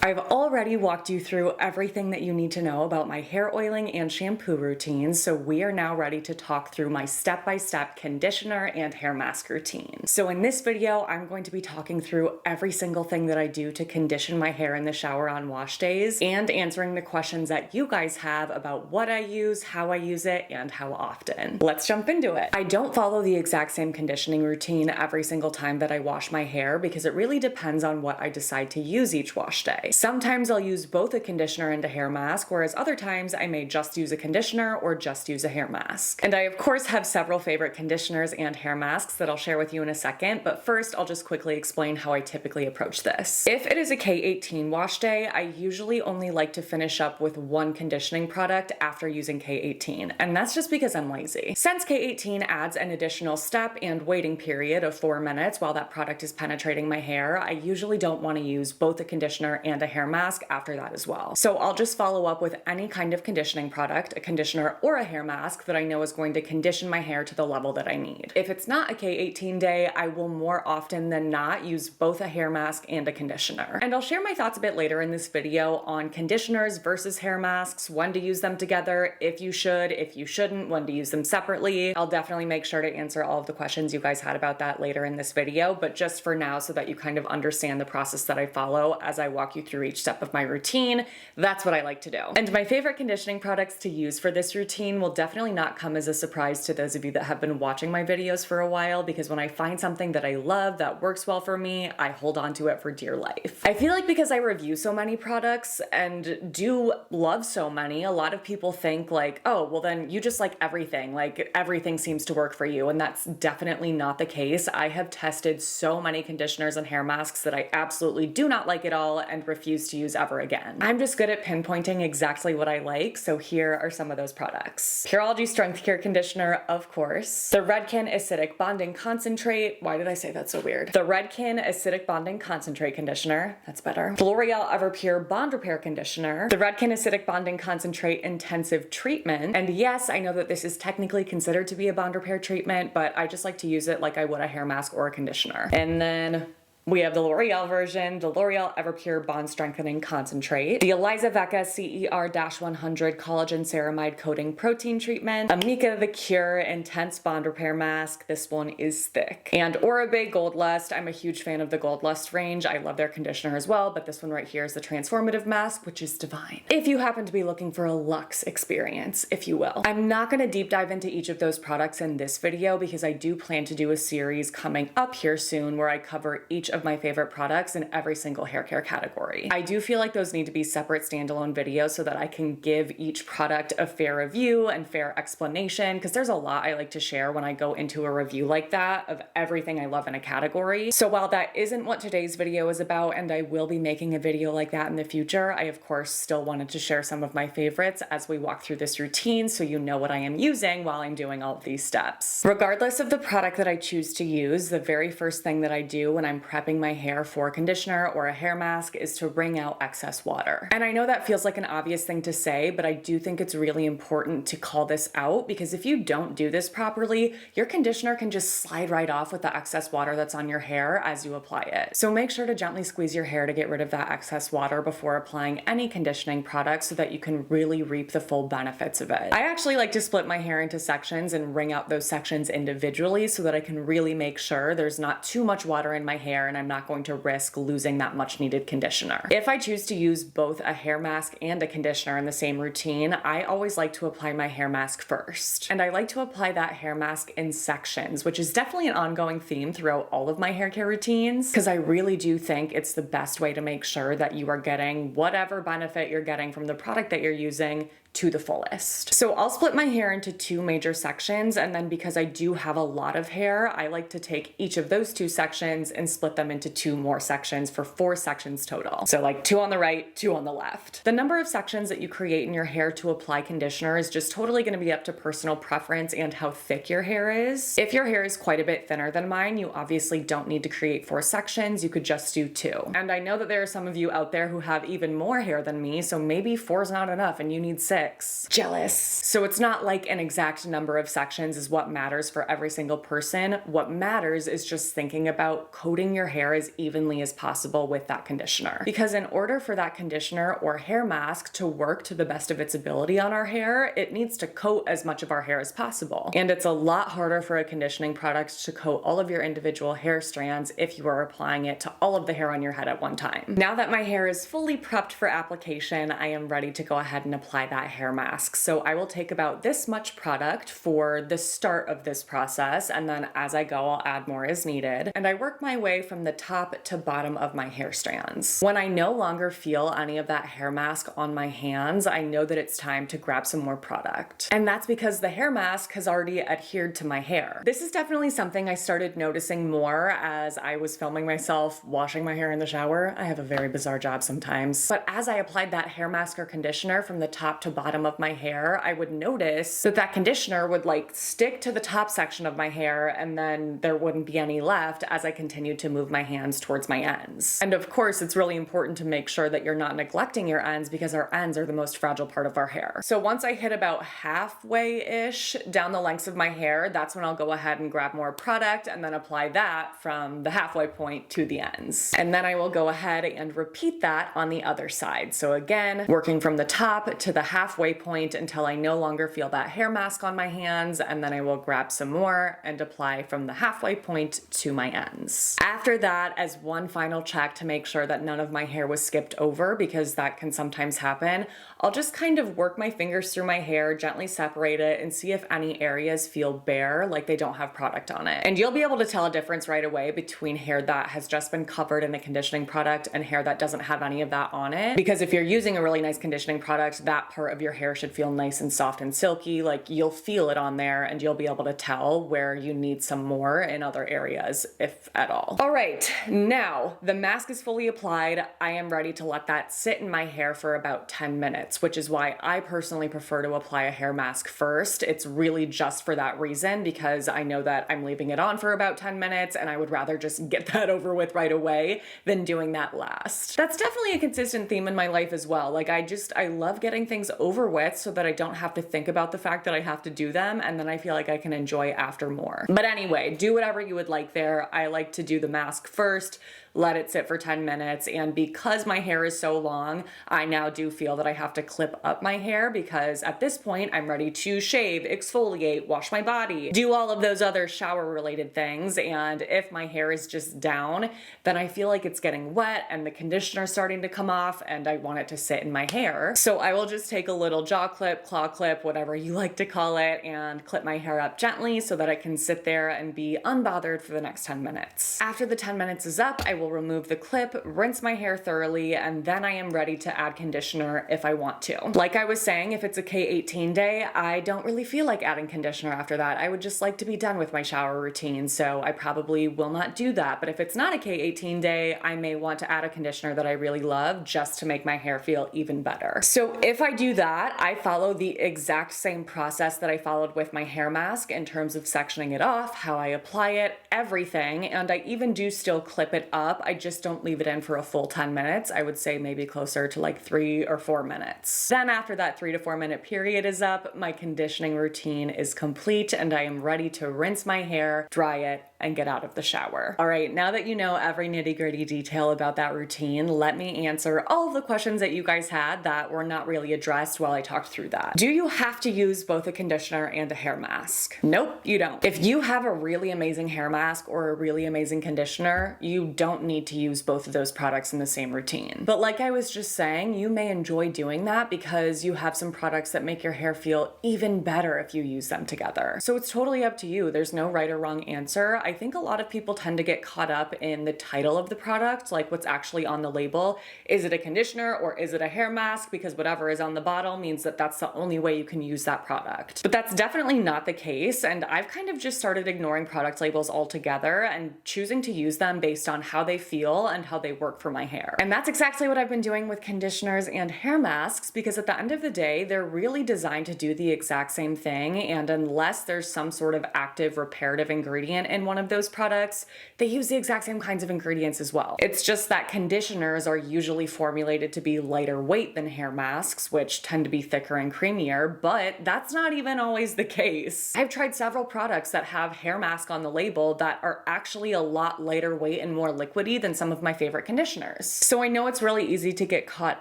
I've already walked you through everything that you need to know about my hair oiling and shampoo routines, so we are now ready to talk through my step-by-step conditioner and hair mask routine. So in this video, I'm going to be talking through every single thing that I do to condition my hair in the shower on wash days and answering the questions that you guys have about what I use, how I use it, and how often. Let's jump into it. I don't follow the exact same conditioning routine every single time that I wash my hair because it really depends on what I decide to use each wash day. Sometimes I'll use both a conditioner and a hair mask, whereas other times I may just use a conditioner or just use a hair mask. And I of course have several favorite conditioners and hair masks that I'll share with you in a second, but first I'll just quickly explain how I typically approach this. If it is a K18 wash day, I usually only like to finish up with one conditioning product after using K18, and that's just because I'm lazy. Since K18 adds an additional step and waiting period of 4 minutes while that product is penetrating my hair, I usually don't want to use both a conditioner and a hair mask after that as well. So I'll just follow up with any kind of conditioning product, a conditioner or a hair mask that I know is going to condition my hair to the level that I need. If it's not a K18 day, I will more often than not use both a hair mask and a conditioner. And I'll share my thoughts a bit later in this video on conditioners versus hair masks, when to use them together, if you should, if you shouldn't, when to use them separately. I'll definitely make sure to answer all of the questions you guys had about that later in this video, but just for now, so that you kind of understand the process that I follow as I walk you through each step of my routine, that's what I like to do. And my favorite conditioning products to use for this routine will definitely not come as a surprise to those of you that have been watching my videos for a while, because when I find something that I love that works well for me, I hold on to it for dear life. I feel like because I review so many products and do love so many, a lot of people think like, oh, well then you just like everything, like everything seems to work for you, and that's definitely not the case. I have tested so many conditioners and hair masks that I absolutely do not like at all and refuse to use ever again. I'm just good at pinpointing exactly what I like, so here are some of those products. Pureology Strength Care Conditioner, of course. The Redken Acidic Bonding Concentrate. Why did I say that so weird? The Redken Acidic Bonding Concentrate Conditioner. That's better. L'Oreal Everpure Bond Repair Conditioner. The Redken Acidic Bonding Concentrate Intensive Treatment. And yes, I know that this is technically considered to be a bond repair treatment, but I just like to use it like I would a hair mask or a conditioner. And then we have the L'Oreal version, the L'Oreal Everpure Bond Strengthening Concentrate, the Eliza Vecca CER-100 Collagen Ceramide Coating Protein Treatment, Amika The Cure Intense Bond Repair Mask. This one is thick. And Oribe Gold Lust. I'm a huge fan of the Gold Lust range. I love their conditioner as well, but this one right here is the Transformative Mask, which is divine. If you happen to be looking for a luxe experience, if you will. I'm not going to deep dive into each of those products in this video because I do plan to do a series coming up here soon where I cover each of my favorite products in every single hair care category. I do feel like those need to be separate standalone videos so that I can give each product a fair review and fair explanation, because there's a lot I like to share when I go into a review like that of everything I love in a category. So while that isn't what today's video is about, and I will be making a video like that in the future, I of course still wanted to share some of my favorites as we walk through this routine so you know what I am using while I'm doing all of these steps. Regardless of the product that I choose to use, the very first thing that I do when I'm prepping my hair for a conditioner or a hair mask is to wring out excess water. And I know that feels like an obvious thing to say, but I do think it's really important to call this out, because if you don't do this properly, your conditioner can just slide right off with the excess water that's on your hair as you apply it. So make sure to gently squeeze your hair to get rid of that excess water before applying any conditioning product so that you can really reap the full benefits of it. I actually like to split my hair into sections and wring out those sections individually so that I can really make sure there's not too much water in my hair and I'm not going to risk losing that much needed conditioner. If I choose to use both a hair mask and a conditioner in the same routine, I always like to apply my hair mask first. And I like to apply that hair mask in sections, which is definitely an ongoing theme throughout all of my hair care routines, because I really do think it's the best way to make sure that you are getting whatever benefit you're getting from the product that you're using to the fullest. So I'll split my hair into 2 major sections, and then because I do have a lot of hair, I like to take each of those 2 sections and split them into 2 more sections for 4 sections total. So like 2 on the right, 2 on the left. The number of sections that you create in your hair to apply conditioner is just totally going to be up to personal preference and how thick your hair is. If your hair is quite a bit thinner than mine, you obviously don't need to create 4 sections, you could just do 2. And I know that there are some of you out there who have even more hair than me, so maybe 4 is not enough and you need 6. Jealous. So it's not like an exact number of sections is what matters for every single person. What matters is just thinking about coating your hair as evenly as possible with that conditioner. Because in order for that conditioner or hair mask to work to the best of its ability on our hair, it needs to coat as much of our hair as possible. And it's a lot harder for a conditioning product to coat all of your individual hair strands if you are applying it to all of the hair on your head at one time. Now that my hair is fully prepped for application, I am ready to go ahead and apply that hair mask. So I will take about this much product for the start of this process, and then as I go, I'll add more as needed. And I work my way from the top to bottom of my hair strands. When I no longer feel any of that hair mask on my hands, I know that it's time to grab some more product. And that's because the hair mask has already adhered to my hair. This is definitely something I started noticing more as I was filming myself washing my hair in the shower. I have a very bizarre job sometimes. But as I applied that hair mask or conditioner from the top to bottom of my hair, I would notice that that conditioner would like stick to the top section of my hair, and then there wouldn't be any left as I continued to move my hands towards my ends. And of course, it's really important to make sure that you're not neglecting your ends because our ends are the most fragile part of our hair. So once I hit about halfway-ish down the lengths of my hair, that's when I'll go ahead and grab more product and then apply that from the halfway point to the ends. And then I will go ahead and repeat that on the other side. So again, working from the top to the halfway point until I no longer feel that hair mask on my hands, and then I will grab some more and apply from the halfway point to my ends. After that, as one final check to make sure that none of my hair was skipped over, because that can sometimes happen, I'll just kind of work my fingers through my hair, gently separate it, and see if any areas feel bare, like they don't have product on it. And you'll be able to tell a difference right away between hair that has just been covered in a conditioning product and hair that doesn't have any of that on it. Because if you're using a really nice conditioning product, that part of your hair should feel nice and soft and silky, like you'll feel it on there and you'll be able to tell where you need some more in other areas, if at all. All right, now the mask is fully applied. I am ready to let that sit in my hair for about 10 minutes, which is why I personally prefer to apply a hair mask first. It's really just for that reason, because I know that I'm leaving it on for about 10 minutes and I would rather just get that over with right away than doing that last. That's definitely a consistent theme in my life as well. Like I love getting things over with so that I don't have to think about the fact that I have to do them, and then I feel like I can enjoy after more. But anyway, do whatever you would like there. I like to do the mask first, let it sit for 10 minutes, and because my hair is so long, I now do feel that I have to clip up my hair because at this point I'm ready to shave, exfoliate, wash my body, do all of those other shower related things. And if my hair is just down, then I feel like it's getting wet and the conditioner's starting to come off and I want it to sit in my hair. So I will just take a little jaw clip, claw clip, whatever you like to call it, and clip my hair up gently so that it can sit there and be unbothered for the next 10 minutes. After the 10 minutes is up, I will remove the clip, rinse my hair thoroughly, and then I am ready to add conditioner if I want to. Like I was saying, if it's a K18 day, I don't really feel like adding conditioner after that. I would just like to be done with my shower routine, so I probably will not do that. But if it's not a K18 day, I may want to add a conditioner that I really love just to make my hair feel even better. So if I do that, I follow the exact same process that I followed with my hair mask in terms of sectioning it off, how I apply it, everything, and I even do still clip it up. I just don't leave it in for a full 10 minutes. I would say maybe closer to like 3 or 4 minutes. Then after that 3 to 4 minute period is up, my conditioning routine is complete and I am ready to rinse my hair, dry it, and get out of the shower. All right, now that you know every nitty-gritty detail about that routine, let me answer all of the questions that you guys had that were not really addressed while I talked through that. Do you have to use both a conditioner and a hair mask? Nope, you don't. If you have a really amazing hair mask or a really amazing conditioner, you don't need to use both of those products in the same routine. But like I was just saying, you may enjoy doing that because you have some products that make your hair feel even better if you use them together. So it's totally up to you. There's no right or wrong answer. I think a lot of people tend to get caught up in the title of the product, like what's actually on the label. Is it a conditioner or is it a hair mask? Because whatever is on the bottle means that that's the only way you can use that product. But that's definitely not the case, and I've kind of just started ignoring product labels altogether and choosing to use them based on how they feel and how they work for my hair. And that's exactly what I've been doing with conditioners and hair masks, because at the end of the day, they're really designed to do the exact same thing, and unless there's some sort of active reparative ingredient in one of those products, they use the exact same kinds of ingredients as well. It's just that conditioners are usually formulated to be lighter weight than hair masks, which tend to be thicker and creamier, but that's not even always the case. I've tried several products that have hair mask on the label that are actually a lot lighter weight and more liquid liquidy than some of my favorite conditioners. So I know it's really easy to get caught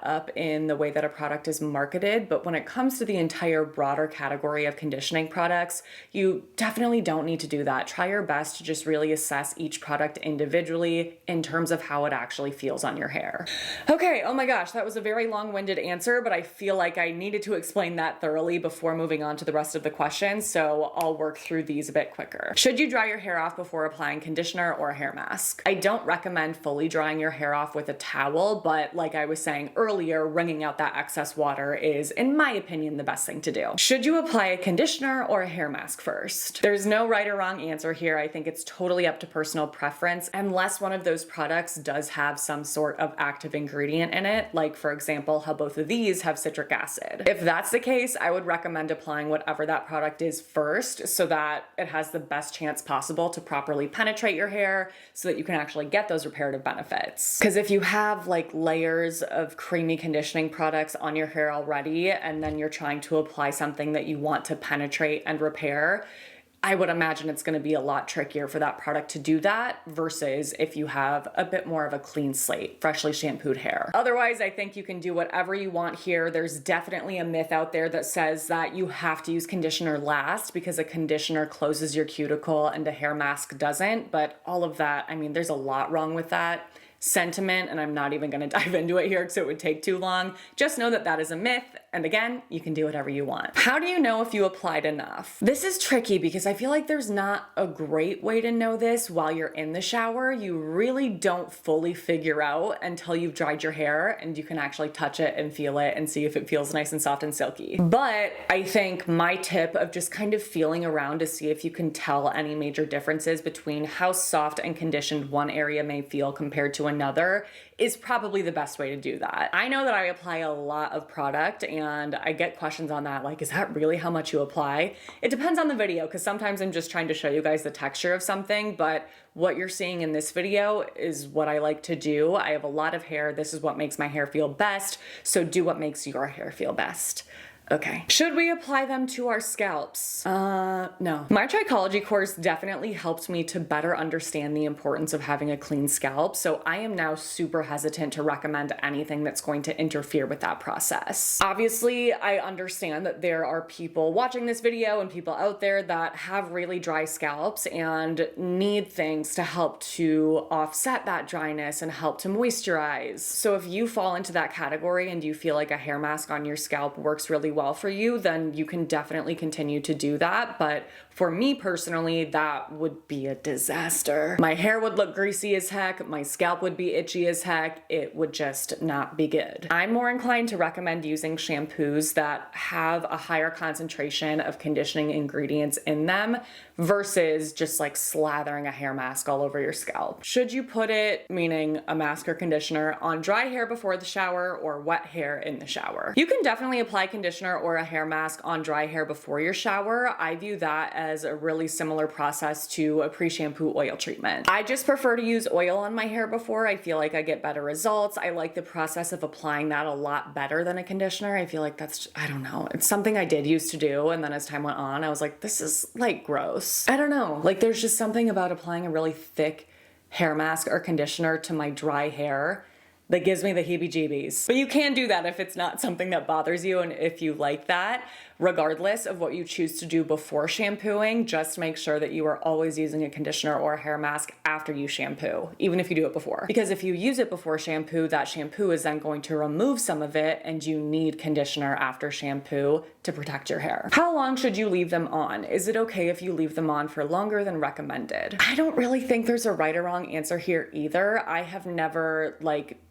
up in the way that a product is marketed, but when it comes to the entire broader category of conditioning products, you definitely don't need to do that. Try your best to just really assess each product individually in terms of how it actually feels on your hair. Okay, oh my gosh, that was a very long-winded answer, but I feel like I needed to explain that thoroughly before moving on to the rest of the questions, so I'll work through these a bit quicker. Should you dry your hair off before applying conditioner or a hair mask? I don't recommend fully drying your hair off with a towel, but like I was saying earlier, wringing out that excess water is, in my opinion, the best thing to do. Should you apply a conditioner or a hair mask first? There's no right or wrong answer here. I think it's totally up to personal preference, unless one of those products does have some sort of active ingredient in it, like for example, how both of these have citric acid. If that's the case, I would recommend applying whatever that product is first so that it has the best chance possible to properly penetrate your hair so that you can actually get those reparative benefits. Because if you have like layers of creamy conditioning products on your hair already, and then you're trying to apply something that you want to penetrate and repair, I would imagine it's going to be a lot trickier for that product to do that versus if you have a bit more of a clean slate, freshly shampooed hair. Otherwise, I think you can do whatever you want here. There's definitely a myth out there that says that you have to use conditioner last because a conditioner closes your cuticle and a hair mask doesn't, but all of that, I mean, there's a lot wrong with that sentiment, and I'm not even going to dive into it here because it would take too long. Just know that that is a myth, and again, you can do whatever you want. How do you know if you applied enough? This is tricky because I feel like there's not a great way to know this while you're in the shower. You really don't fully figure out until you've dried your hair and you can actually touch it and feel it and see if it feels nice and soft and silky. But I think my tip of just kind of feeling around to see if you can tell any major differences between how soft and conditioned one area may feel compared to another is probably the best way to do that. I know that I apply a lot of product and I get questions on that, like, is that really how much you apply? It depends on the video, because sometimes I'm just trying to show you guys the texture of something, but what you're seeing in this video is what I like to do. I have a lot of hair. This is what makes my hair feel best, so do what makes your hair feel best. Okay. Should we apply them to our scalps? No. My trichology course definitely helped me to better understand the importance of having a clean scalp, so I am now super hesitant to recommend anything that's going to interfere with that process. Obviously, I understand that there are people watching this video and people out there that have really dry scalps and need things to help to offset that dryness and help to moisturize. So if you fall into that category and you feel like a hair mask on your scalp works really well for you, then you can definitely continue to do that. But for me personally, that would be a disaster. My hair would look greasy as heck, my scalp would be itchy as heck, it would just not be good. I'm more inclined to recommend using shampoos that have a higher concentration of conditioning ingredients in them versus just like slathering a hair mask all over your scalp. Should you put it, meaning a mask or conditioner, on dry hair before the shower or wet hair in the shower? You can definitely apply conditioner or a hair mask on dry hair before your shower. I view that as a really similar process to a pre-shampoo oil treatment. I just prefer to use oil on my hair before. I feel like I get better results. I like the process of applying that a lot better than a conditioner. I feel like that's, I don't know, it's something I did used to do, and then as time went on, I was like, this is like gross. I don't know, like there's just something about applying a really thick hair mask or conditioner to my dry hair that gives me the heebie-jeebies. But you can do that if it's not something that bothers you and if you like that. Regardless of what you choose to do before shampooing, just make sure that you are always using a conditioner or a hair mask after you shampoo, even if you do it before. Because if you use it before shampoo, that shampoo is then going to remove some of it and you need conditioner after shampoo to protect your hair. How long should you leave them on? Is it okay if you leave them on for longer than recommended? I don't really think there's a right or wrong answer here either. I have never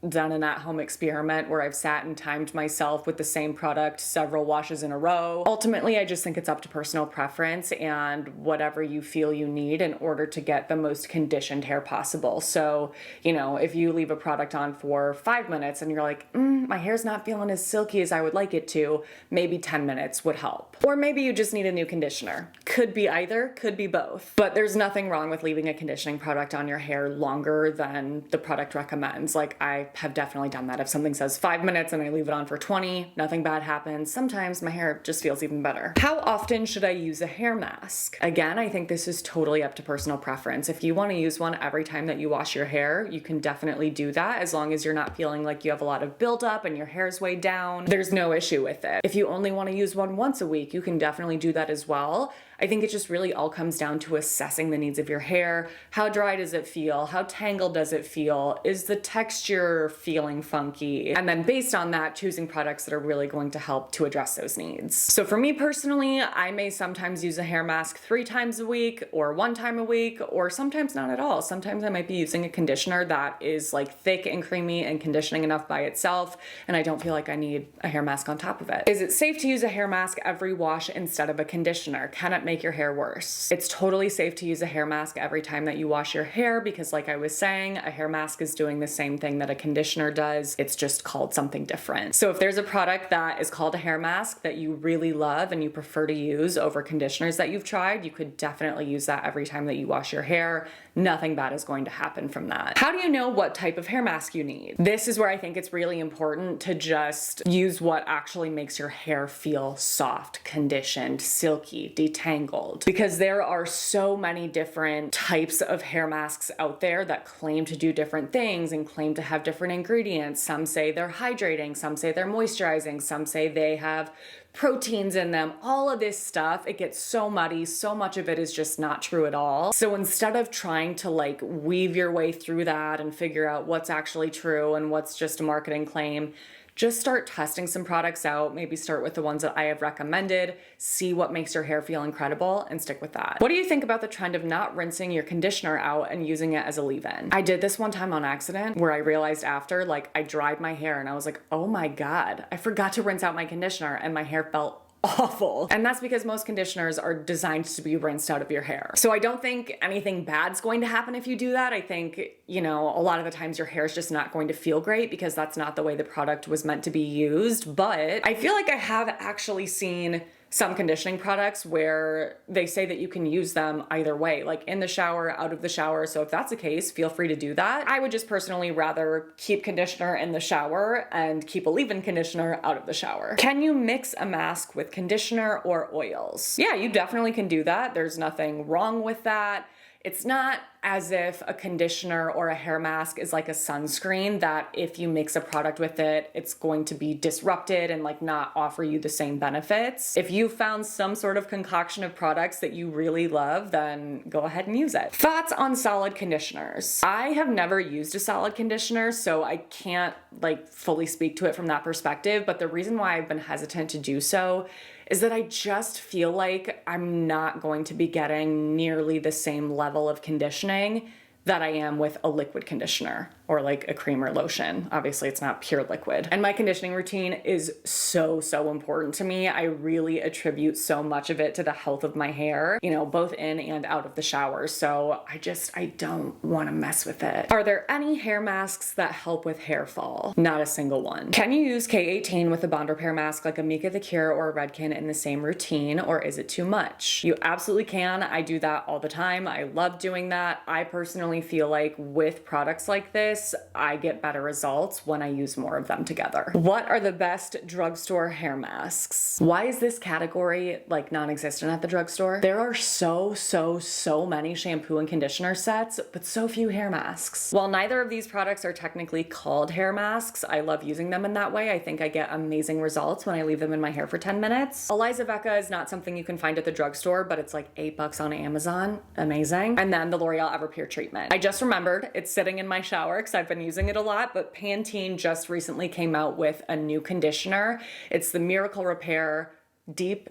done an at-home experiment where I've sat and timed myself with the same product several washes in a row. Ultimately, I just think it's up to personal preference and whatever you feel you need in order to get the most conditioned hair possible. So, you know, if you leave a product on for 5 minutes and you're like, my hair's not feeling as silky as I would like it to, maybe 10 minutes would help. Or maybe you just need a new conditioner. Could be either, could be both. But there's nothing wrong with leaving a conditioning product on your hair longer than the product recommends. Like, I have definitely done that. If something says 5 minutes and I leave it on for 20, nothing bad happens. Sometimes my hair just feels even better. How often should I use a hair mask? Again, I think this is totally up to personal preference. If you want to use one every time that you wash your hair, you can definitely do that as long as you're not feeling like you have a lot of buildup and your hair's way down. There's no issue with it. If you only want to use one once a week, you can definitely do that as well. I think it just really all comes down to assessing the needs of your hair. How dry does it feel? How tangled does it feel? Is the texture feeling funky? And then based on that, choosing products that are really going to help to address those needs. So for me personally, I may sometimes use a hair mask 3 times a week or 1 time a week, or sometimes not at all. Sometimes I might be using a conditioner that is like thick and creamy and conditioning enough by itself, and I don't feel like I need a hair mask on top of it. Is it safe to use a hair mask every wash instead of a conditioner? Can it make your hair worse? It's totally safe to use a hair mask every time that you wash your hair because, like I was saying, a hair mask is doing the same thing that a conditioner does. It's just called something different. So if there's a product that is called a hair mask that you really love and you prefer to use over conditioners that you've tried, you could definitely use that every time that you wash your hair. Nothing bad is going to happen from that. How do you know what type of hair mask you need? This is where I think it's really important to just use what actually makes your hair feel soft, conditioned, silky, detangled, because there are so many different types of hair masks out there that claim to do different things and claim to have different ingredients. Some say they're hydrating, some say they're moisturizing, some say they have proteins in them, all of this stuff. It gets so muddy. So much of it is just not true at all. So instead of trying to like weave your way through that and figure out what's actually true and what's just a marketing claim, just start testing some products out. Maybe start with the ones that I have recommended, see what makes your hair feel incredible, and stick with that. What do you think about the trend of not rinsing your conditioner out and using it as a leave-in? I did this one time on accident where I realized after, like, I dried my hair and I was like, oh my God, I forgot to rinse out my conditioner and my hair felt awful. And that's because most conditioners are designed to be rinsed out of your hair. So I don't think anything bad's going to happen if you do that. I think, you know, a lot of the times your hair is just not going to feel great because that's not the way the product was meant to be used. But I feel like I have actually seen some conditioning products where they say that you can use them either way, like in the shower, out of the shower. So if that's the case, feel free to do that. I would just personally rather keep conditioner in the shower and keep a leave-in conditioner out of the shower. Can you mix a mask with conditioner or oils? Yeah, you definitely can do that. There's nothing wrong with that. It's not as if a conditioner or a hair mask is like a sunscreen that if you mix a product with it, it's going to be disrupted and like not offer you the same benefits. If you found some sort of concoction of products that you really love, then go ahead and use it. Thoughts on solid conditioners? I have never used a solid conditioner, so I can't like fully speak to it from that perspective, but the reason why I've been hesitant to do so is that I just feel like I'm not going to be getting nearly the same level of conditioning that I am with a liquid conditioner or like a cream or lotion. Obviously it's not pure liquid. And my conditioning routine is so important to me. I really attribute so much of it to the health of my hair, you know, both in and out of the shower. So I don't want to mess with it. Are there any hair masks that help with hair fall? Not a single one. Can you use K18 with a bond repair mask like a Mika the Cure or a Redken in the same routine, or is it too much? You absolutely can. I do that all the time. I love doing that. I personally feel like with products like this, I get better results when I use more of them together. What are the best drugstore hair masks? Why is this category like non-existent at the drugstore? There are so many shampoo and conditioner sets, but so few hair masks. While neither of these products are technically called hair masks, I love using them in that way. I think I get amazing results when I leave them in my hair for 10 minutes. Eliza Vecca is not something you can find at the drugstore, but it's like $8 on Amazon. Amazing. And then the L'Oreal Everpure treatment. I just remembered it's sitting in my shower because I've been using it a lot, but Pantene just recently came out with a new conditioner. It's the Miracle Repair Deep.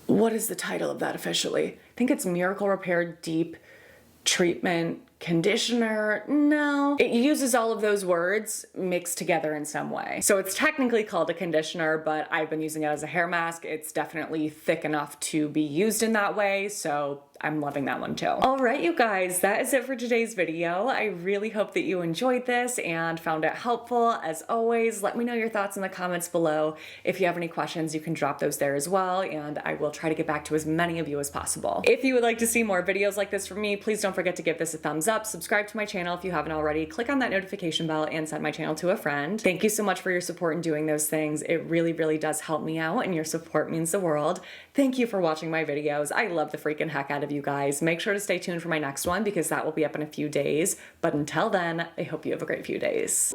What is the title of that officially? I think it's Miracle Repair Deep Treatment Conditioner. No, it uses all of those words mixed together in some way. So it's technically called a conditioner, but I've been using it as a hair mask. It's definitely thick enough to be used in that way. So I'm loving that one too. All right, you guys, that is it for today's video. I really hope that you enjoyed this and found it helpful. As always, let me know your thoughts in the comments below. If you have any questions, you can drop those there as well, and I will try to get back to as many of you as possible. If you would like to see more videos like this from me, please don't forget to give this a thumbs thumbs up, subscribe to my channel if you haven't already, click on that notification bell, and send my channel to a friend. Thank you so much for your support in doing those things. It really, really does help me out, and your support means the world. Thank you for watching my videos. I love the freaking heck out of you guys. Make sure to stay tuned for my next one because that will be up in a few days. But until then, I hope you have a great few days.